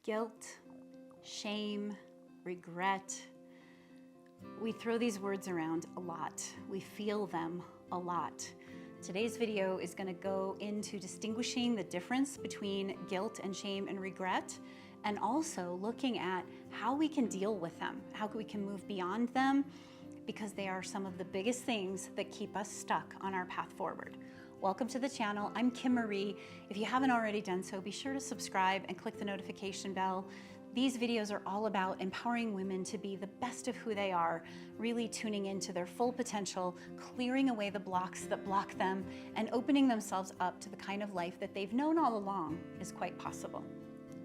Guilt, shame, regret. We throw these words around a lot. We feel them a lot. Today's video is going to go into distinguishing the difference between guilt and shame and regret, and also looking at how we can deal with them, how we can move beyond them, because they are some of the biggest things that keep us stuck on our path forward. Welcome to the channel. I'm Kim Marie. If you haven't already done so, be sure to subscribe and click the notification bell. These videos are all about empowering women to be the best of who they are, really tuning into their full potential, clearing away the blocks that block them, and opening themselves up to the kind of life that they've known all along is quite possible.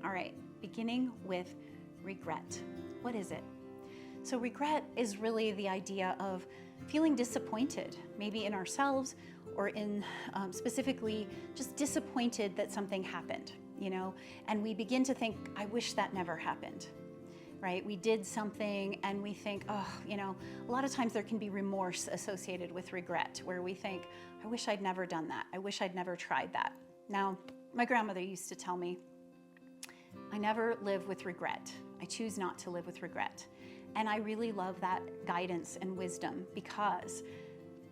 All right, beginning with regret. What is it? So regret is really the idea of feeling disappointed, maybe in ourselves or in specifically just disappointed that something happened, and we begin to think, I wish that never happened, right? We did something and we think, a lot of times there can be remorse associated with regret, where we think, I wish I'd never done that. I wish I'd never tried that. Now, my grandmother used to tell me, I never live with regret. I choose not to live with regret. And I really love that guidance and wisdom, because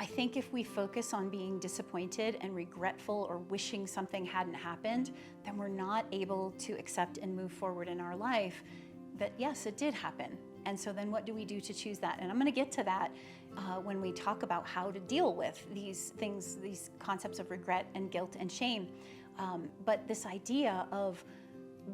I think if we focus on being disappointed and regretful or wishing something hadn't happened, then we're not able to accept and move forward in our life that yes, it did happen. And so then what do we do to choose that? And I'm going to get to that when we talk about how to deal with these things, these concepts of regret and guilt and shame. But this idea of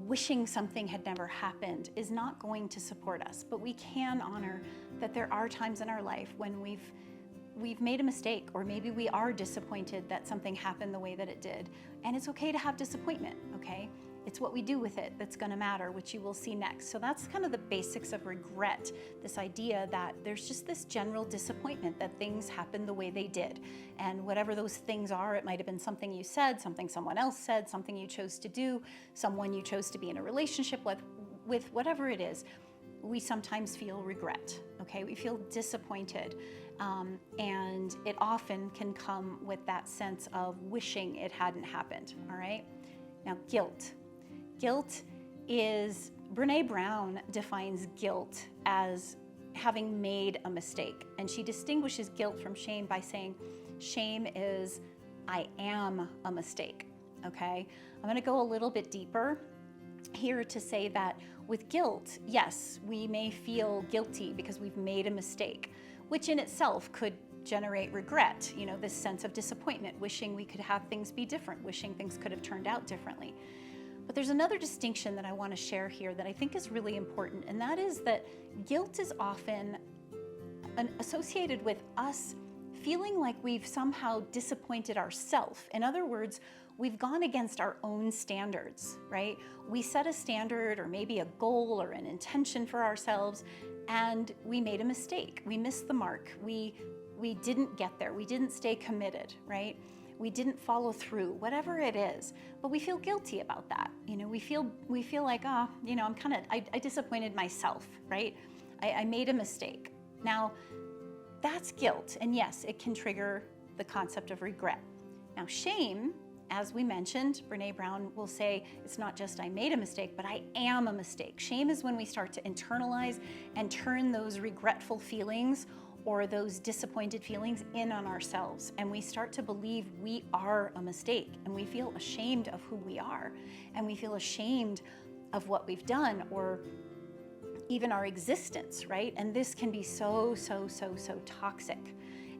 wishing something had never happened is not going to support us. But we can honor that there are times in our life when we've made a mistake, or maybe we are disappointed that something happened the way that it did. And it's okay to have disappointment, okay? It's what we do with it that's gonna matter, which you will see next. So that's kind of the basics of regret, this idea that there's just this general disappointment that things happened the way they did. And whatever those things are, it might have been something you said, something someone else said, something you chose to do, someone you chose to be in a relationship with whatever it is, we sometimes feel regret, okay? We feel disappointed. And it often can come with that sense of wishing it hadn't happened, all right? Now, guilt. Guilt is, Brené Brown defines guilt as having made a mistake. And she distinguishes guilt from shame by saying, shame is, I am a mistake, okay? I'm gonna go a little bit deeper here to say that with guilt, yes, we may feel guilty because we've made a mistake, which in itself could generate regret, this sense of disappointment, wishing we could have things be different, wishing things could have turned out differently. But there's another distinction that I want to share here that I think is really important, and that is that guilt is often associated with us feeling like we've somehow disappointed ourselves. In other words, we've gone against our own standards, right? We set a standard or maybe a goal or an intention for ourselves, and we made a mistake. We missed the mark. We didn't get there. We didn't stay committed, right? We didn't follow through, whatever it is. But we feel guilty about that. We feel like, I disappointed myself, right? I made a mistake. Now, that's guilt. And yes, it can trigger the concept of regret. Now, shame, as we mentioned, Brené Brown will say, it's not just I made a mistake, but I am a mistake. Shame is when we start to internalize and turn those regretful feelings or those disappointed feelings in on ourselves. And we start to believe we are a mistake, and we feel ashamed of who we are. And we feel ashamed of what we've done, or even our existence, right? And this can be so toxic.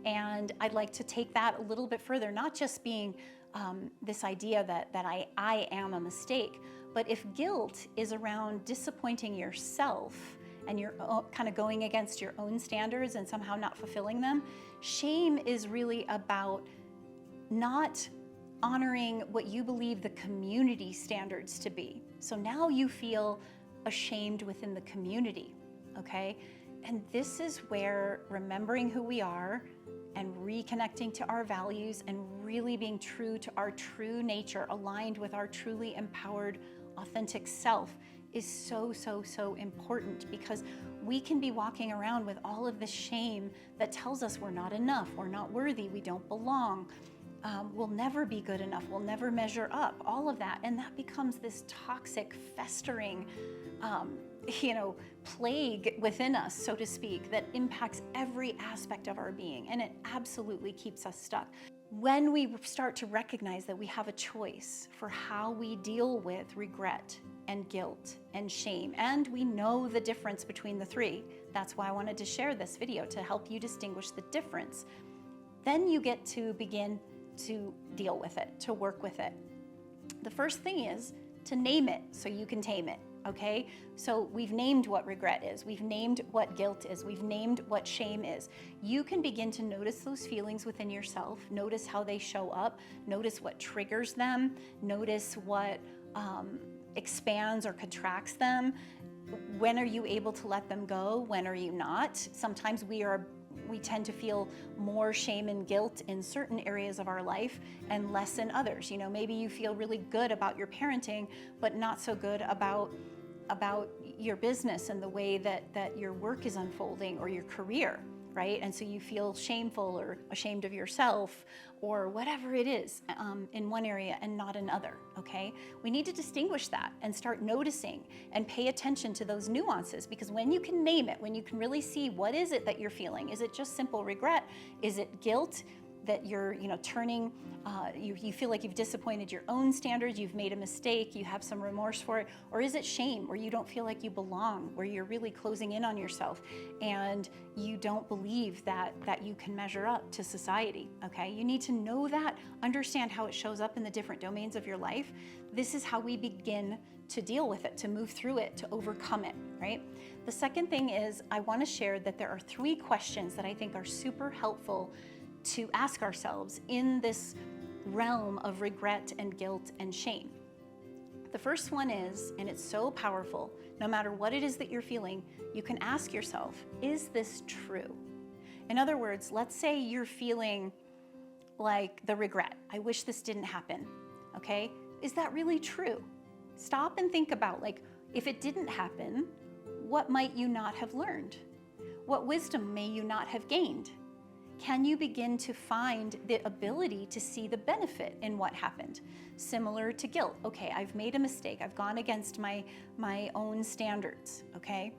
And I'd like to take that a little bit further, not just being this idea that I am a mistake, but if guilt is around disappointing yourself and you're kind of going against your own standards and somehow not fulfilling them, shame is really about not honoring what you believe the community standards to be. So now you feel ashamed within the community, okay? And this is where remembering who we are and reconnecting to our values and really being true to our true nature, aligned with our truly empowered, authentic self, is so important, because we can be walking around with all of this shame that tells us we're not enough, we're not worthy, we don't belong. we'll never be good enough, we'll never measure up, all of that. And that becomes this toxic, festering, plague within us, so to speak, that impacts every aspect of our being. And it absolutely keeps us stuck. When we start to recognize that we have a choice for how we deal with regret and guilt and shame, and we know the difference between the three, that's why I wanted to share this video, to help you distinguish the difference. Then you get to begin to deal with it, to work with it. The first thing is to name it so you can tame it, okay? So we've named what regret is, we've named what guilt is, we've named what shame is. You can begin to notice those feelings within yourself, notice how they show up, notice what triggers them, notice what expands or contracts them. When are you able to let them go? When are you not? Sometimes we tend to feel more shame and guilt in certain areas of our life and less in others. Maybe you feel really good about your parenting, but not so good about your business and the way that your work is unfolding, or your career, right? And so you feel shameful or ashamed of yourself or whatever it is in one area and not another, okay? We need to distinguish that and start noticing and pay attention to those nuances, because when you can name it, when you can really see what is it that you're feeling, is it just simple regret? Is it guilt that you're turning, you feel like you've disappointed your own standards, you've made a mistake, you have some remorse for it? Or is it shame, where you don't feel like you belong, where you're really closing in on yourself and you don't believe that you can measure up to society, okay? You need to know that, understand how it shows up in the different domains of your life. This is how we begin to deal with it, to move through it, to overcome it, right? The second thing is, I want to share that there are 3 questions that I think are super helpful to ask ourselves in this realm of regret and guilt and shame. The first one is, and it's so powerful, no matter what it is that you're feeling, you can ask yourself, is this true? In other words, let's say you're feeling like the regret, I wish this didn't happen, okay? Is that really true? Stop and think about, if it didn't happen, what might you not have learned? What wisdom may you not have gained? Can you begin to find the ability to see the benefit in what happened? Similar to guilt. Okay, I've made a mistake. I've gone against my own standards, okay?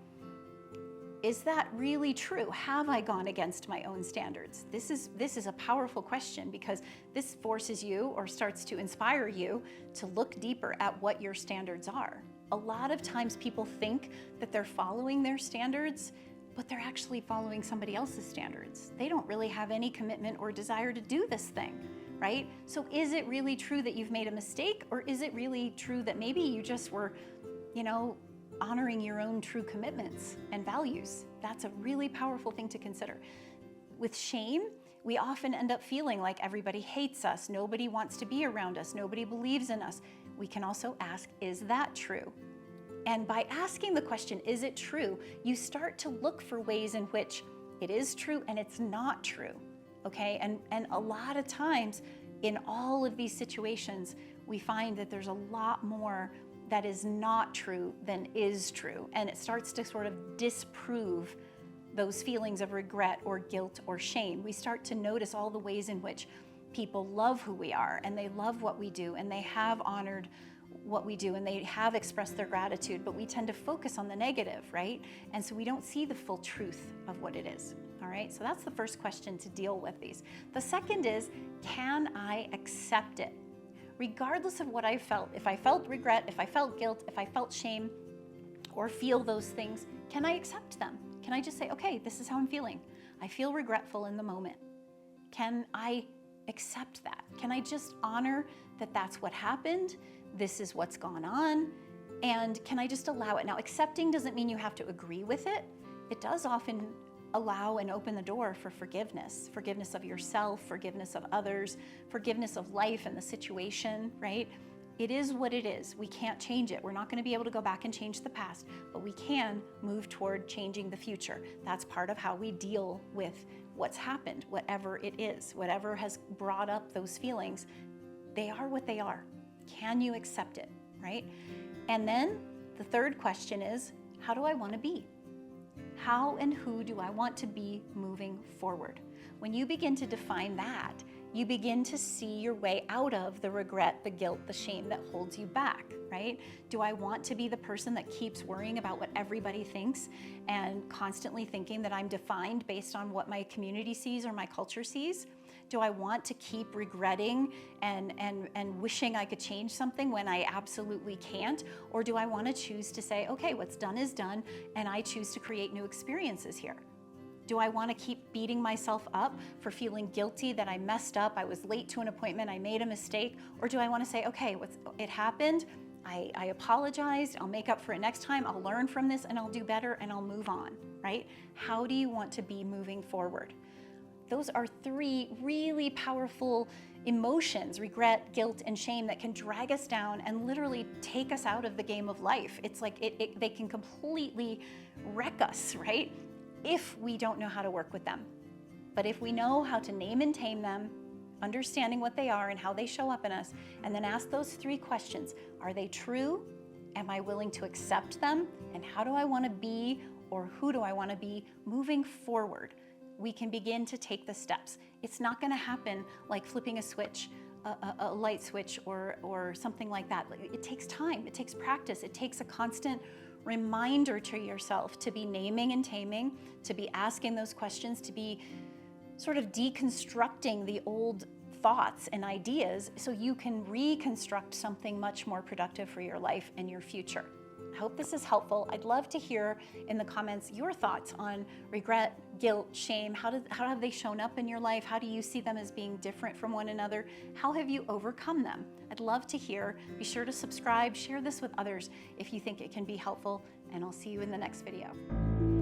Is that really true? Have I gone against my own standards? This is a powerful question, because this forces you, or starts to inspire you, to look deeper at what your standards are. A lot of times people think that they're following their standards, but they're actually following somebody else's standards. They don't really have any commitment or desire to do this thing, right? So is it really true that you've made a mistake, or is it really true that maybe you just were, honoring your own true commitments and values? That's a really powerful thing to consider. With shame, we often end up feeling like everybody hates us, nobody wants to be around us, nobody believes in us. We can also ask, is that true? And by asking the question, is it true, you start to look for ways in which it is true and it's not true, okay? And a lot of times in all of these situations, we find that there's a lot more that is not true than is true. And it starts to sort of disprove those feelings of regret or guilt or shame. We start to notice all the ways in which people love who we are, and they love what we do, and they have honored what we do, and they have expressed their gratitude, but we tend to focus on the negative, right? And so we don't see the full truth of what it is, all right? So that's the first question to deal with these. The second is, can I accept it? Regardless of what I felt, if I felt regret, if I felt guilt, if I felt shame, or feel those things, can I accept them? Can I just say, okay, this is how I'm feeling. I feel regretful in the moment. Can I accept that? Can I just honor that that's what happened? This is what's gone on. And can I just allow it? Now, accepting doesn't mean you have to agree with it. It does often allow and open the door for forgiveness. Forgiveness of yourself, forgiveness of others, forgiveness of life and the situation, right? It is what it is. We can't change it. We're not going to be able to go back and change the past, but we can move toward changing the future. That's part of how we deal with what's happened, whatever it is, whatever has brought up those feelings. They are what they are. Can you accept it, right? And then the third question is, how do I want to be? How and who do I want to be moving forward? When you begin to define that, you begin to see your way out of the regret, the guilt, the shame that holds you back, right? Do I want to be the person that keeps worrying about what everybody thinks and constantly thinking that I'm defined based on what my community sees or my culture sees? Do I want to keep regretting and wishing I could change something when I absolutely can't? Or do I want to choose to say, okay, what's done is done, and I choose to create new experiences here? Do I want to keep beating myself up for feeling guilty that I messed up, I was late to an appointment, I made a mistake? Or do I want to say, okay, it happened, I apologized, I'll make up for it next time, I'll learn from this and I'll do better and I'll move on, right? How do you want to be moving forward? Those are three really powerful emotions, regret, guilt, and shame, that can drag us down and literally take us out of the game of life. It's like they can completely wreck us, right? If we don't know how to work with them. But if we know how to name and tame them, understanding what they are and how they show up in us, and then ask those three questions: are they true? Am I willing to accept them? And how do I want to be, or who do I want to be moving forward? We can begin to take the steps. It's not going to happen like flipping a switch, a light switch, or something like that. It takes time, it takes practice, it takes a constant reminder to yourself to be naming and taming, to be asking those questions, to be sort of deconstructing the old thoughts and ideas so you can reconstruct something much more productive for your life and your future. I hope this is helpful. I'd love to hear in the comments your thoughts on regret, guilt, shame. How have they shown up in your life? How do you see them as being different from one another? How have you overcome them? I'd love to hear. Be sure to subscribe, share this with others if you think it can be helpful, and I'll see you in the next video.